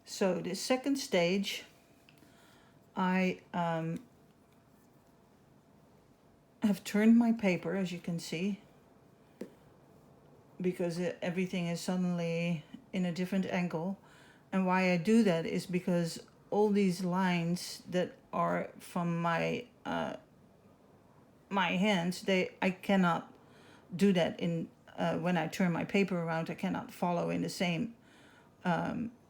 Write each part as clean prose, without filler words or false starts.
So the second stage, I have turned my paper, as you can see, because everything is suddenly in a different angle. And why I do that is because all these lines that are from my my hands, I cannot do that in when I turn my paper around. I cannot follow in the same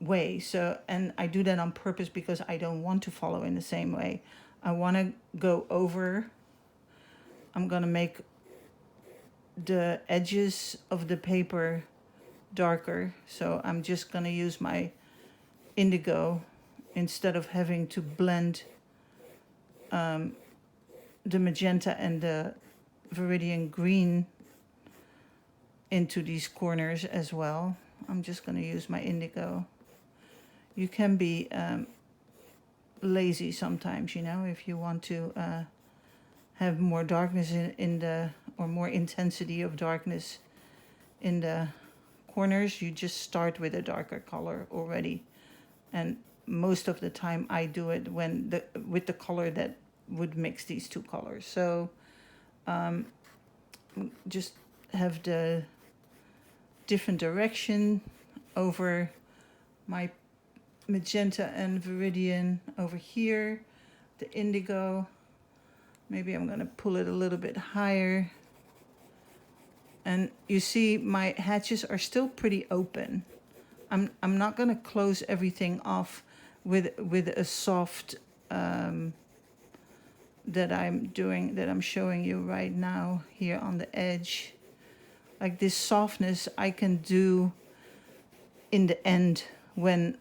way. So, and I do that on purpose because I don't want to follow in the same way. I want to go over. I'm gonna make the edges of the paper darker. So I'm just gonna use my indigo instead of having to blend the magenta and the Viridian Green into these corners as well. I'm just going to use my indigo. You can be lazy sometimes, you know, if you want to have more darkness in the, or more intensity of darkness in the corners, you just start with a darker color already. And most of the time I do it when with the color that would mix these two colors. So just have the different direction over my magenta and Viridian over here, the indigo. Maybe I'm going to pull it a little bit higher. And you see my hatches are still pretty open. I'm not going to close everything off with a soft that I'm showing you right now here on the edge. Like this softness I can do in the end when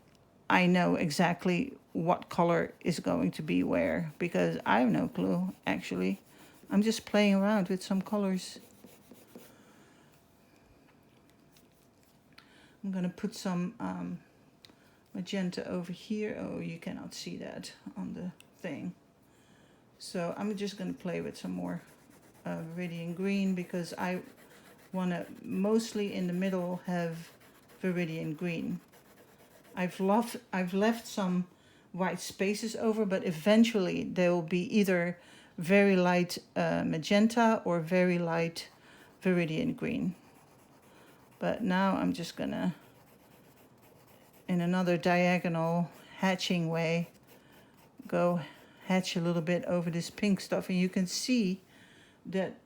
I know exactly what color is going to be where, because I have no clue actually. I'm just playing around with some colors. I'm gonna put some magenta over here. Oh, you cannot see that on the thing. So I'm just gonna play with some more Viridian Green because I wanna mostly in the middle have Viridian Green. I've left some white spaces over, but eventually they will be either very light magenta or very light Viridian Green. But now I'm just gonna, in another diagonal hatching way, go hatch a little bit over this pink stuff. And you can see that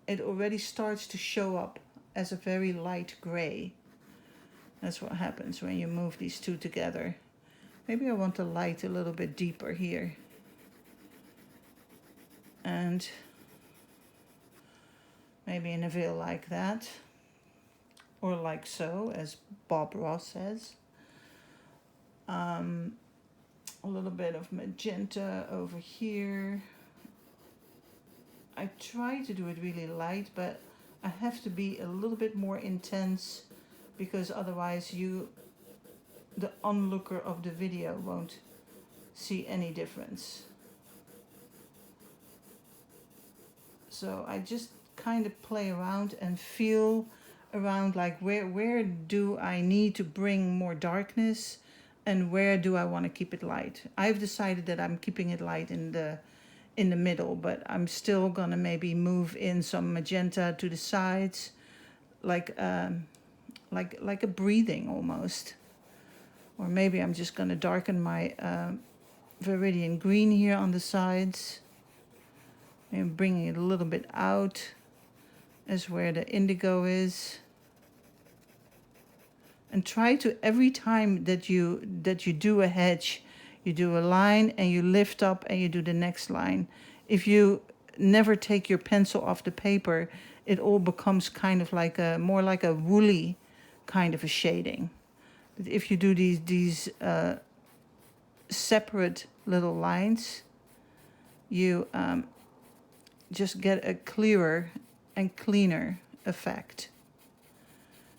it already starts to show up as a very light gray. That's what happens when you move these two together. Maybe I want the light a little bit deeper here. And maybe in a veil like that. Or like so, as Bob Ross says. A little bit of magenta over here. I try to do it really light, but I have to be a little bit more intense because otherwise the onlooker of the video won't see any difference. So I just kind of play around and feel around, like where do I need to bring more darkness and where do I want to keep it light. I've decided that I'm keeping it light in the middle, but I'm still gonna maybe move in some magenta to the sides, like a breathing almost. Or maybe I'm just gonna darken my Viridian Green here on the sides and bringing it a little bit out as where the indigo is. And try to, every time that you do a hedge, you do a line and you lift up and you do the next line. If you never take your pencil off the paper, it all becomes kind of like more like a woolly kind of a shading. But if you do these separate little lines, you just get a clearer and cleaner effect.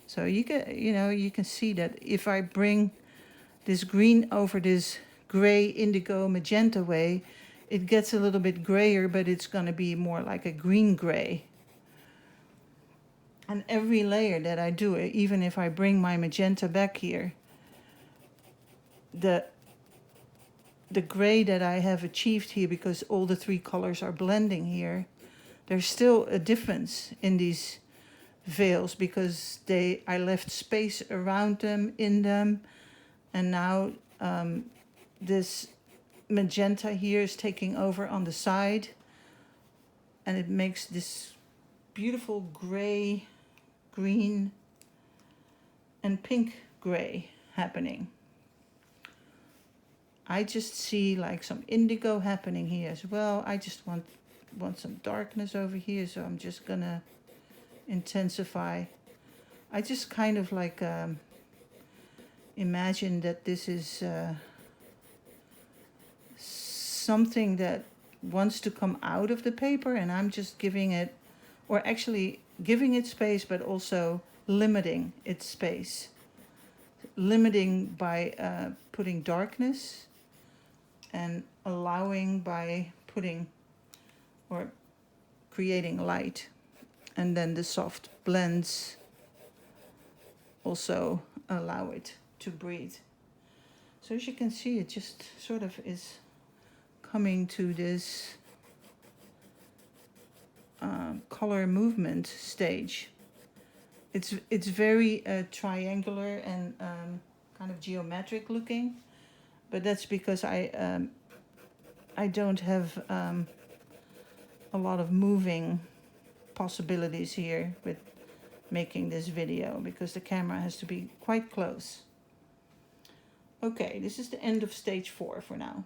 So you can see that if I bring this green over this gray, indigo, magenta way, it gets a little bit grayer, but it's going to be more like a green gray. And every layer that I do, even if I bring my magenta back here, the gray that I have achieved here, because all the three colors are blending here, there's still a difference in these veils because I left space around them, in them, and now this magenta here is taking over on the side, and it makes this beautiful gray, green, and pink gray happening. I just see like some indigo happening here as well. I just want some darkness over here, so I'm just gonna intensify. I just kind of like imagine that this is something that wants to come out of the paper, and I'm just giving it, or actually giving it space, but also limiting its space. Limiting by putting darkness, and allowing by putting or creating light. And then the soft blends also allow it to breathe. So as you can see, it just sort of is coming to this color movement stage. It's very triangular and kind of geometric looking, but that's because I don't have a lot of moving possibilities here with making this video, because the camera has to be quite close. Okay, this is the end of stage 4 for now.